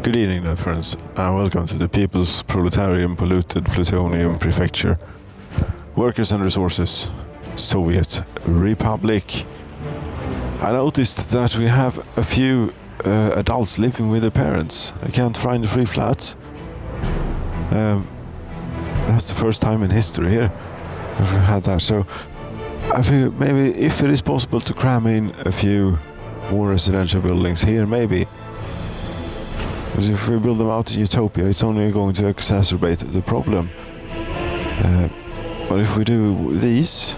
Good evening, then, friends, and welcome to the People's Proletarian Polluted Plutonium Prefecture. Workers and Resources, Soviet Republic. I noticed that we have a few adults living with their parents. I can't find a free flat. That's the first time in history here that we've had that. So I figure maybe if it is possible to cram in a few more residential buildings here, maybe. Because if we build them out in Utopia, it's only going to exacerbate the problem. But if we do these,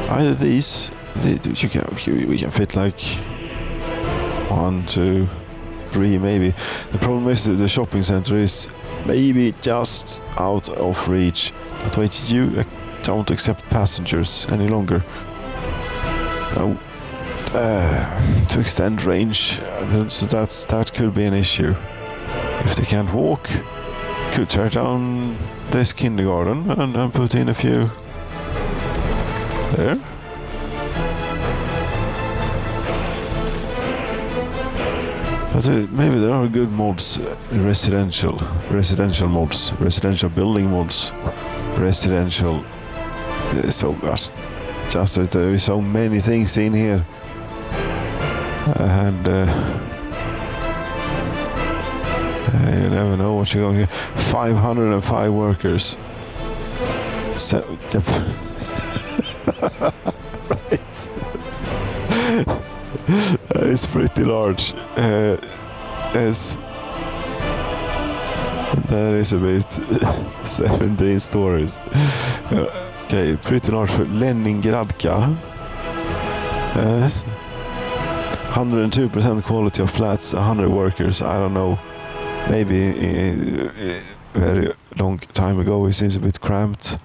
either these, we can fit like 1, 2, 3 maybe. The problem is that the shopping center is maybe just out of reach. But wait, you don't accept passengers any longer. No. To extend range, so that could be an issue. If they can't walk, could tear down this kindergarten and put in a few there. But maybe there are good mods, residential mods, residential building mods, residential. So just that there is so many things in here. And you never know what you're going to get. 505 workers. Right. That is pretty large. Yes. That is a bit 17 stories. Okay, pretty large for Leningradka. 102% quality of flats, 100 workers. I don't know. Maybe a very long time ago it seems a bit cramped.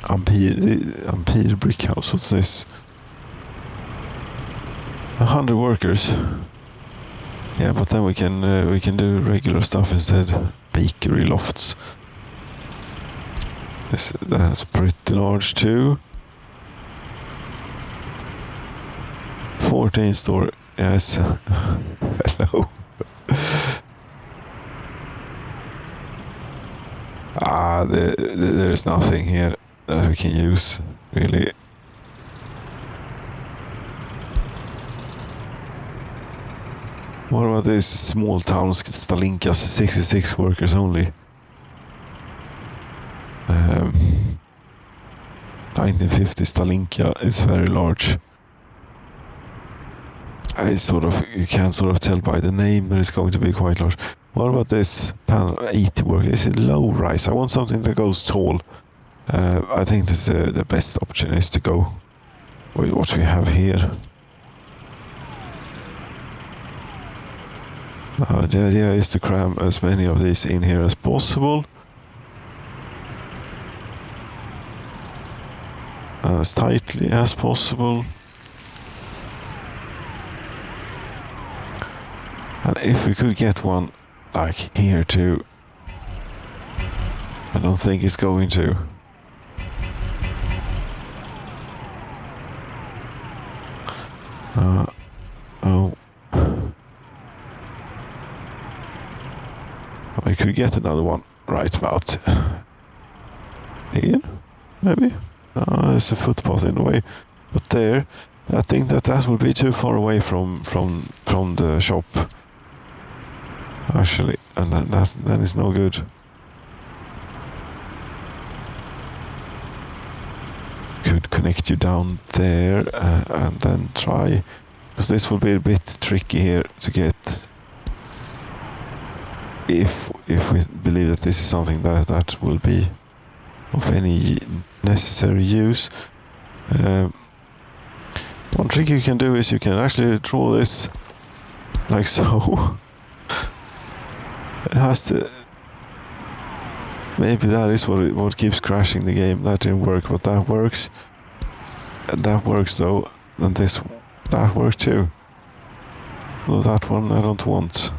Ampere brick house, what's this? 100 workers. Yeah, but then we can do regular stuff instead. Bakery lofts. That's pretty large too. 14 story. Yes. Hello. There's nothing here that we can use, really. What about this small town, Stalinkas, 66 workers only. 1950 Stalinka is very large. You can sort of tell by the name that it's going to be quite large. What about this panel? 80 workers. Is it low rise? I want something that goes tall. I think that the best option is to go with what we have here. The idea is to cram as many of these in here as possible. As tightly as possible. And if we could get one like here too, I don't think it's going to. I could get another one right about here, maybe. There's a footpath in the way, but there, I think that would be too far away from the shop. Actually, and that is no good. Could connect you down there and then try, because this will be a bit tricky here to get. If we believe that this is something that will be of any necessary use. One trick you can do is you can actually draw this like so. It has to. Maybe that is what keeps crashing the game. That didn't work, but that works. And that works though, and that works too. Well, that one I don't want.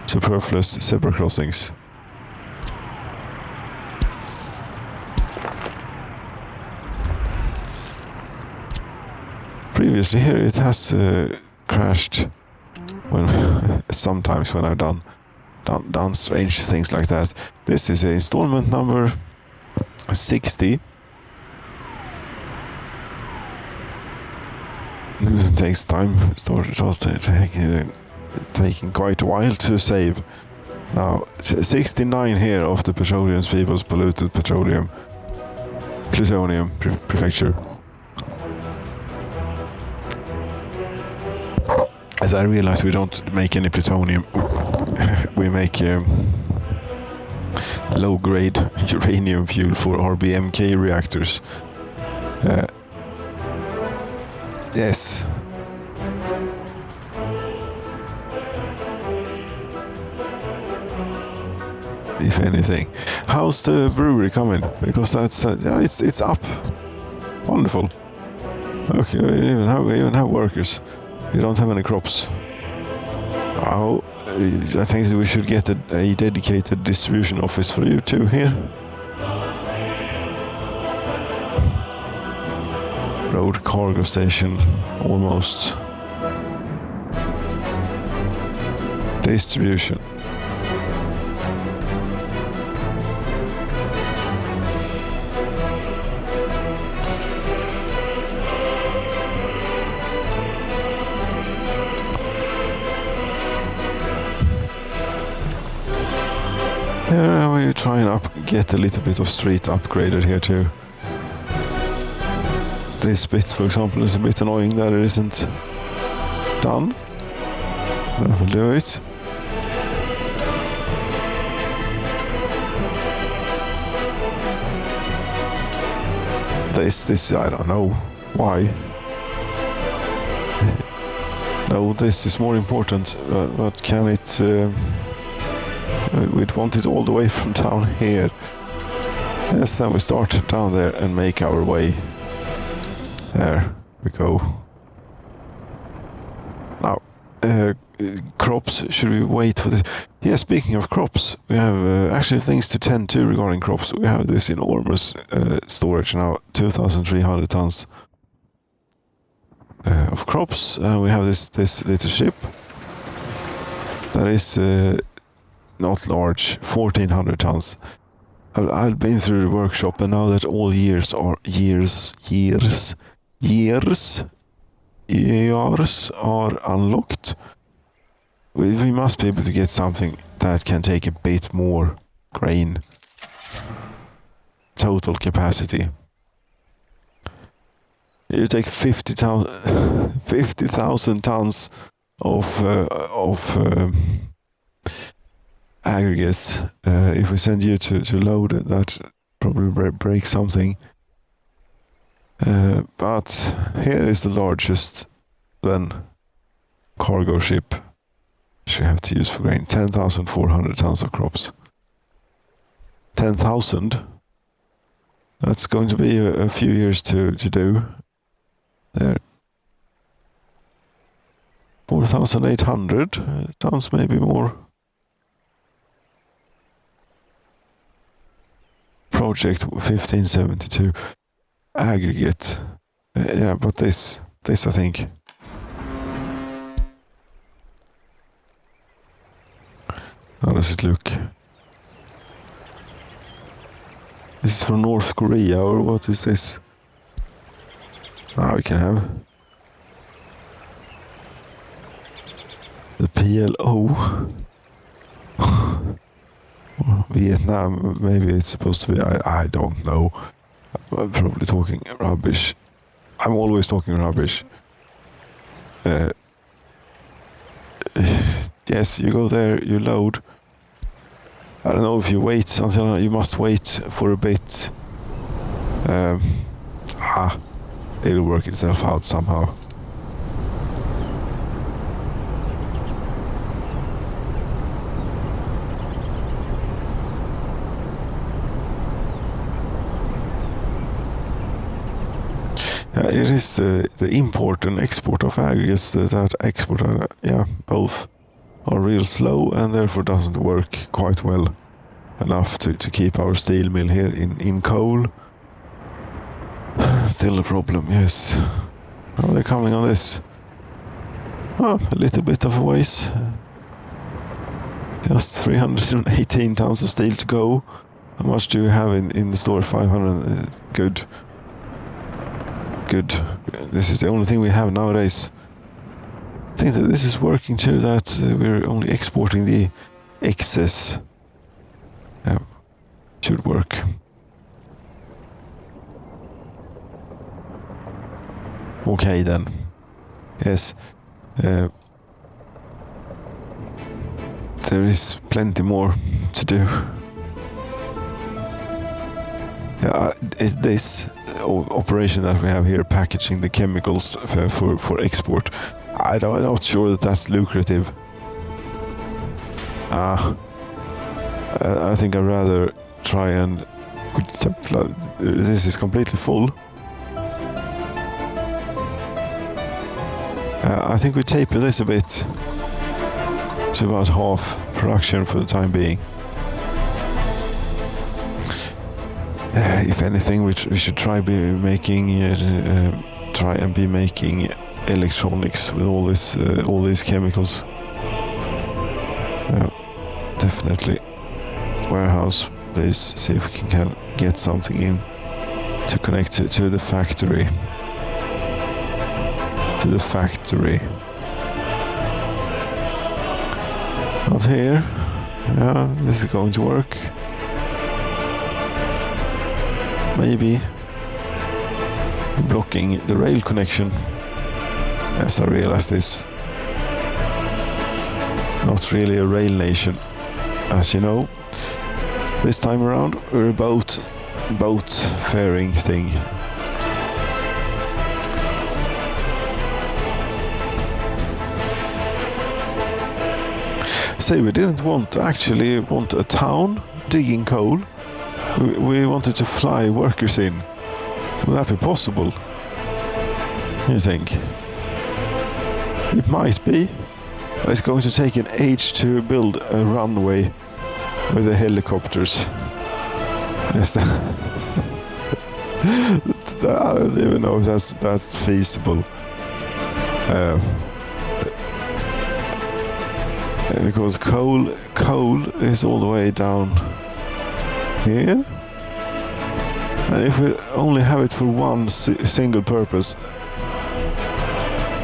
Superfluous zebra crossings. previously here it has crashed when sometimes when I've done strange things like that. This is installment number 60. It takes time. Taking quite a while to save. Now 69 here of the Petroleum people's polluted Petroleum Prefecture. As I realize, we don't make any plutonium. We make low-grade uranium fuel for RBMK reactors. Yes. If anything. How's the brewery coming? Because that's it's up. Wonderful. Okay, we even have workers. We don't have any crops. Oh, I think that we should get a dedicated distribution office for you two here. Road cargo station, almost. Distribution. Here we try and get a little bit of street upgraded here too. This bit, for example, is a bit annoying that it isn't done. That will do it. This, I don't know why. No, this is more important. But can it? We'd want it all the way from down here. Yes, then we start down there and make our way. There we go. Now, crops, should we wait for this? Yeah, speaking of crops, we have actually things to tend to regarding crops. We have this enormous storage now, 2,300 tons of crops. We have this little ship that is not large, 1,400 tons. I've been through the workshop, and now that all years are unlocked, we must be able to get something that can take a bit more grain. Total capacity. You take 50,000 tons of aggregates. If we send you to load it, that probably breaks something. But here is the largest then cargo ship which we have to use for grain. 10,400 tons of crops. 10,000. That's going to be a few years to do. There. 4,800 tons, maybe more. Project 1572. Aggregate. Yeah, but this I think. How does it look? This is from North Korea, or what is this? Now we can have the PLO. Vietnam, maybe it's supposed to be, I don't know. I'm probably talking rubbish. I'm always talking rubbish. Yes, you go there, you load. I don't know if you wait until you must wait for a bit. It'll work itself out somehow. It is the import and export of aggregates that export, both are real slow and therefore doesn't work quite well enough to keep our steel mill here in coal. Still a problem, yes. Oh, they're coming on this. Oh, a little bit of a ways. Just 318 tons of steel to go. How much do you have in the store? 500. Good. Good. This is the only thing we have nowadays. I think that this is working too, that we're only exporting the excess. Yeah, should work. Okay then. Yes. There is plenty more to do. Is this operation that we have here packaging the chemicals for export? I'm not sure that that's lucrative. I think I'd rather try and... This is completely full. I think we taper this a bit to about half production for the time being. If anything, we should try and be making electronics with all these chemicals. Definitely. Warehouse, please see if we can get something in to connect to the factory. To the factory. Out here. Yeah, this is going to work. Maybe blocking the rail connection. Yes, I realize this. Not really a rail nation, as you know. This time around, we're a boat faring thing. Say we didn't actually want a town digging coal. We wanted to fly workers in. Will that be possible? You think? It might be. It's going to take an age to build a runway with the helicopters. Yes, I don't even know if that's feasible. Because coal is all the way down here, and if we only have it for one single purpose,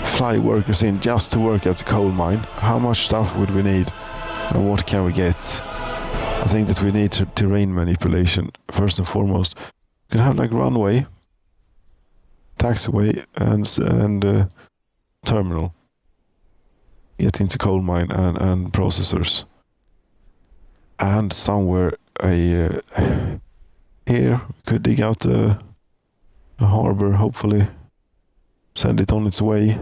fly workers in just to work at the coal mine, how much stuff would we need, and what can we get? I think that we need terrain manipulation first and foremost. We can have like runway, taxiway, and terminal. Get into coal mine and processors, and somewhere here we could dig out a harbor, hopefully send it on its way.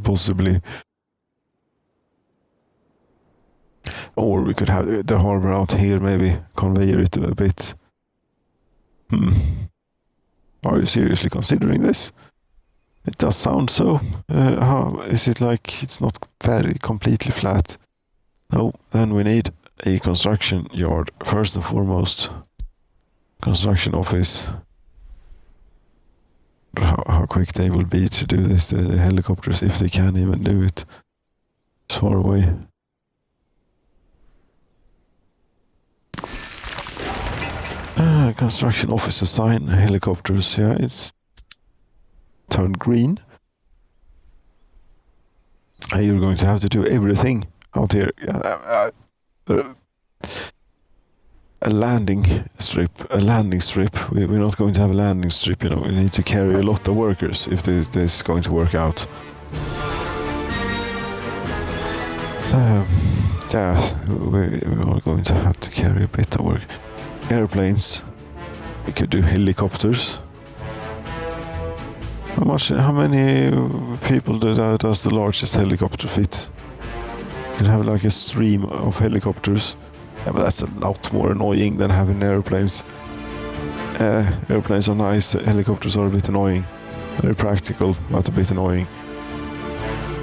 Possibly. Or we could have the harbor out here, maybe conveyor it a bit. Are you seriously considering this? It does sound so. Is it like it's not very completely flat? No, then we need a construction yard first and foremost. Construction office. How quick they will be to do this, the helicopters, if they can even do it. It's far away. Construction officer sign, helicopters, yeah, it's turned green. You're going to have to do everything out here. A landing strip. We're not going to have a landing strip, you know. We need to carry a lot of workers if this is going to work out. We're going to have to carry a bit of work. Airplanes. We could do helicopters. How many people does the largest helicopter fit? You can have like a stream of helicopters. Yeah, but that's a lot more annoying than having airplanes. Airplanes are nice, helicopters are a bit annoying. Very practical, but a bit annoying.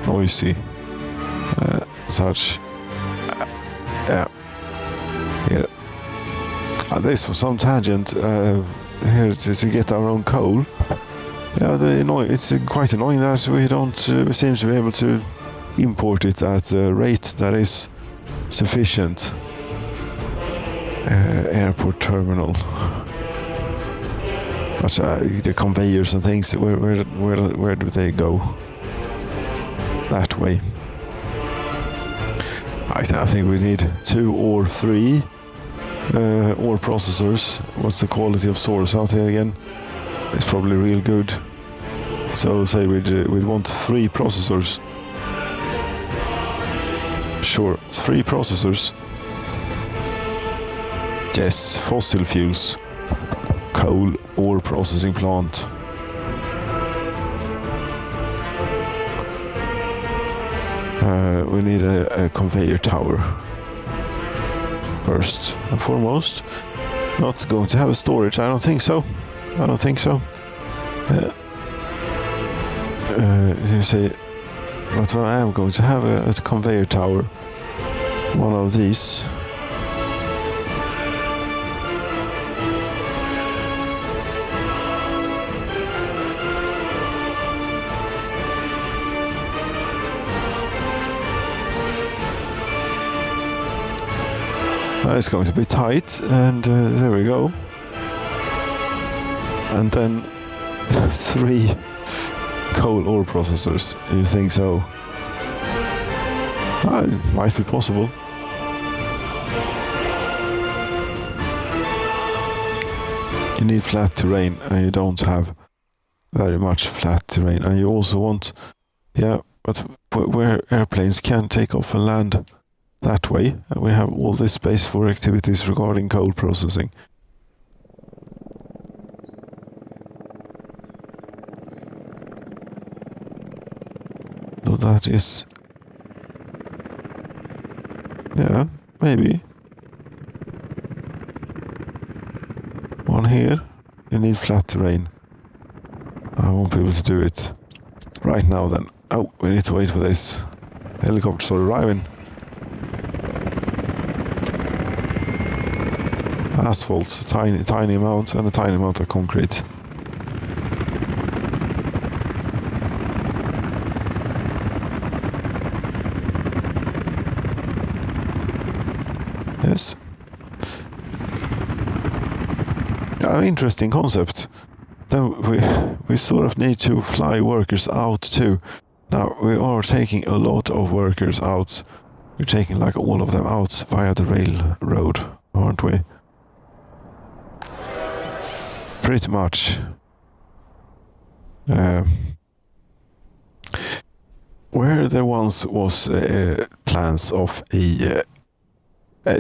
Noisy. Such. Yeah. This was some tangent. here to get our own coal. Yeah, it's quite annoying that we don't seem to be able to import it at a rate that is sufficient. Airport terminal. But the conveyors and things, where do they go? That way. I think we need 2 or 3 ore processors. What's the quality of source out here again? It's probably real good. So say we'd want 3 processors. Sure, 3 processors. Yes, fossil fuels. Coal ore processing plant. We need a conveyor tower. First and foremost. Not going to have a storage, I don't think so. You say, but I am going to have a conveyor tower. One of these. It's going to be tight, and there we go. And then 3 coal ore processors. You think so? It might be possible. You need flat terrain, and you don't have very much flat terrain. And you also want, but where airplanes can take off and land that way, and we have all this space for activities regarding coal processing. So that is, maybe. One here. You need flat terrain. I won't be able to do it right now then. Oh, we need to wait for this. Helicopters are arriving. Asphalt, tiny amount, and a tiny amount of concrete. Yes. Interesting concept. Then we sort of need to fly workers out too. Now we are taking a lot of workers out. We're taking like all of them out via the railroad, aren't we? Pretty much. Where there once was plans of a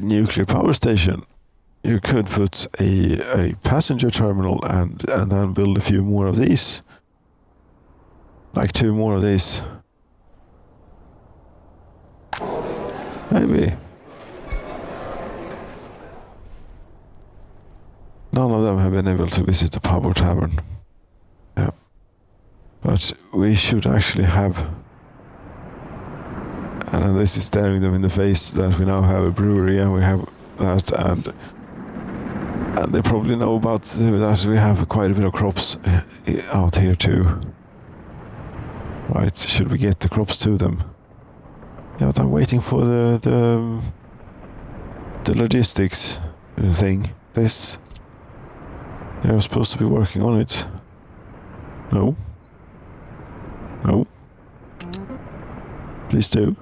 nuclear power station, you could put a passenger terminal and then build a few more of these. Like 2 more of these. Maybe. None of them have been able to visit the pub or tavern. Yeah. But we should actually have, and this is staring them in the face, that we now have a brewery and we have that, and they probably know about that we have quite a bit of crops out here too. Right, should we get the crops to them? Yeah, but I'm waiting for the logistics thing. This. They're supposed to be working on it. No. No. Please do.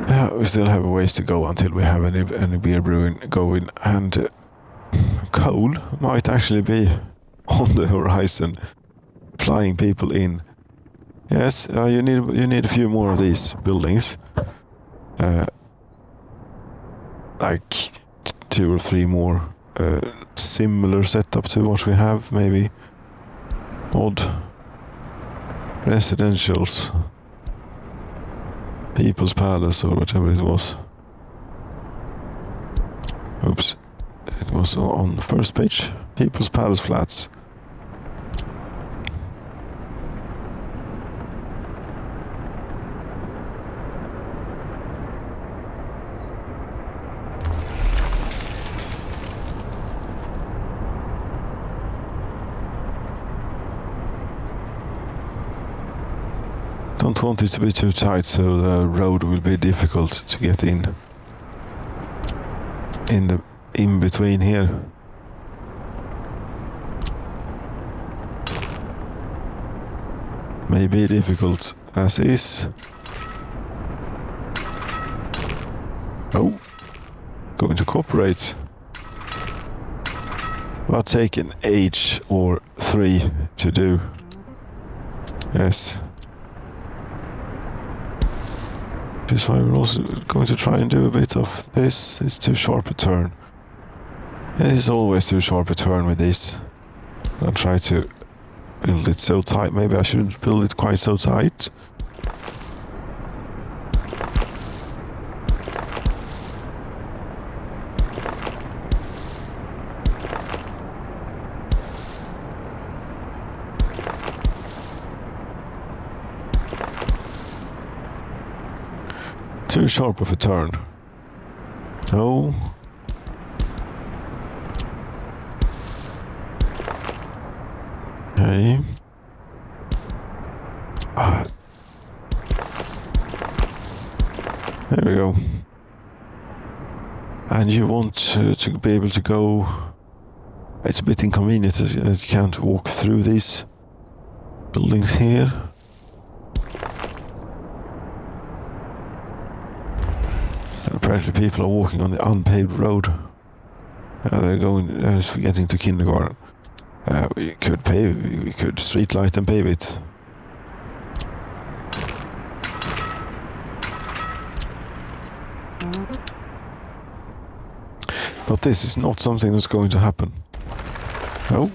Yeah, we still have a ways to go until we have any beer brewing going, and coal might actually be on the horizon. Flying people in. Yes, you need a few more of these buildings. Like 2 or 3 more. Similar setup to what we have, maybe. Odd. Residentials. People's Palace or whatever it was. Oops. It was on the first page. People's Palace flats. Don't want it to be too tight, so the road will be difficult to get in the in between here. May be difficult as is. Oh, going to cooperate. But take an H or 3 to do. Yes. This is why we're also going to try and do a bit of this. It's too sharp a turn. It is always too sharp a turn with this. I'll try to build it so tight. Maybe I shouldn't build it quite so tight. Too sharp of a turn. No. Okay. There we go. And you want to be able to go. It's a bit inconvenient that you can't walk through these buildings here. And apparently people are walking on the unpaved road. They're getting to kindergarten. We could street light and pave it. But this is not something that's going to happen. No.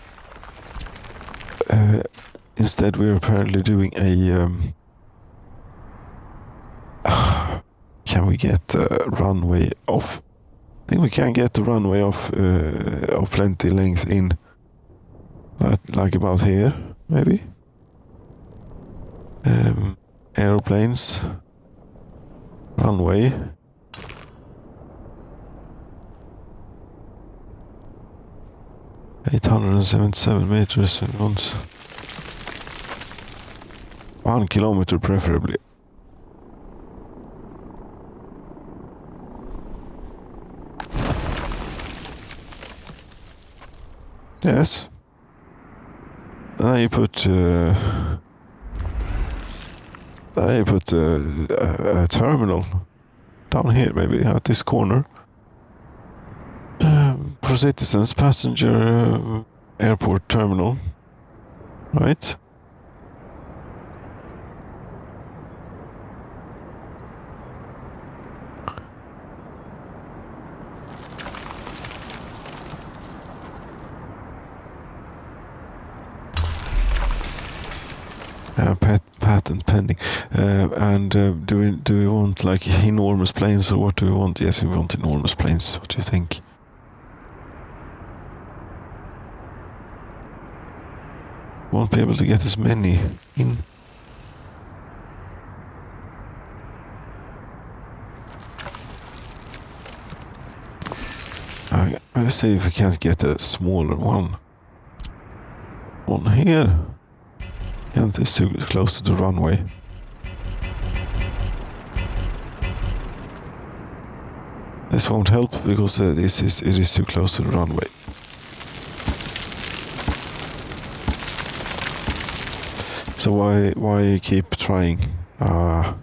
Instead, we're apparently doing a. Can we get the runway off? I think we can get the runway off of plenty length in. Like about here, maybe. Aeroplanes. Runway. $877 we want 1 kilometer preferably. Yes. Then you put a terminal down here, maybe at this corner. For citizens, passenger airport terminal, right? Patent pending. Do we want like enormous planes, or what do we want? Yes, we want enormous planes. What do you think? Won't be able to get as many in. Let's see if we can't get a smaller one. One here. And it's too close to the runway. This won't help because it is too close to the runway. So why keep trying? No.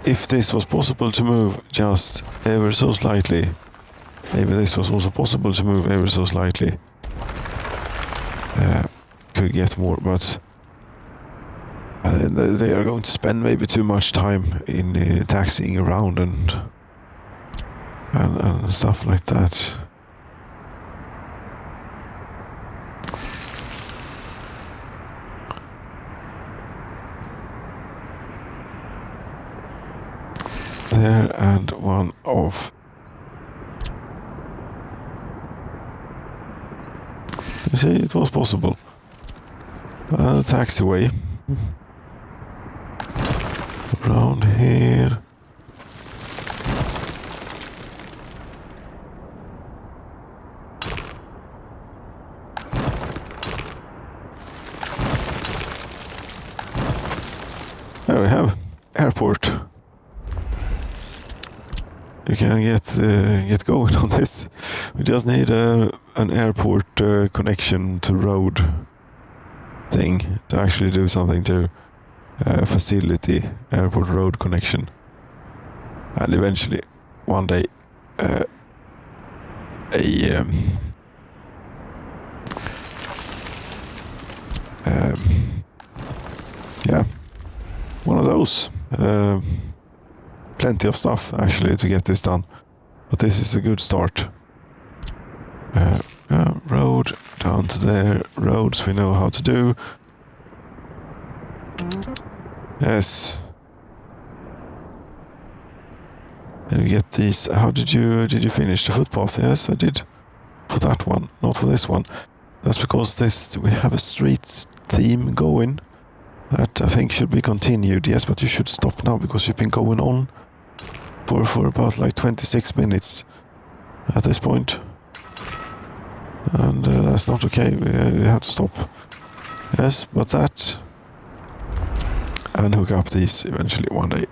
If this was possible to move just ever so slightly, maybe this was also possible to move ever so slightly. Could get more, but they are going to spend maybe too much time in taxiing around and stuff like that. There and one off. You see, it was possible. A taxiway. Around here. airport. You can get going on this. We just need an airport connection to road thing to actually do something to facility airport road connection, and eventually one day yeah, one of those. Plenty of stuff actually to get this done, but this is a good start. Road down to there. Roads we know how to do. Yes. Then we get these. How did you finish the footpath? Yes, I did. For that one, not for this one. That's because we have a street theme going that I think should be continued. Yes, but you should stop now because you've been going on for about like 26 minutes at this point. And that's not okay. We have to stop. Yes, but that, and hook up these eventually one day.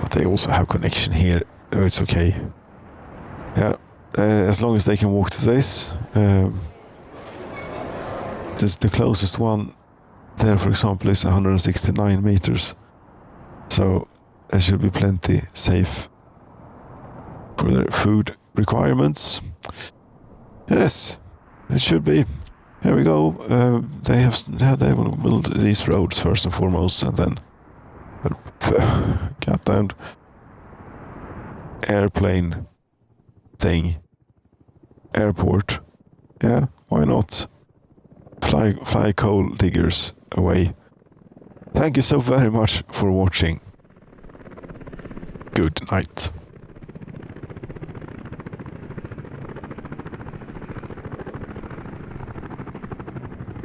But they also have connection here. Oh, it's okay. Yeah, as long as they can walk to this. The closest one there, for example, is 169 meters. So there should be plenty safe for their food requirements. Yes, it should be. Here we go. They will build these roads first and foremost, and then goddamn airplane thing, airport. Yeah, why not? Fly coal diggers away. Thank you so very much for watching. Good night.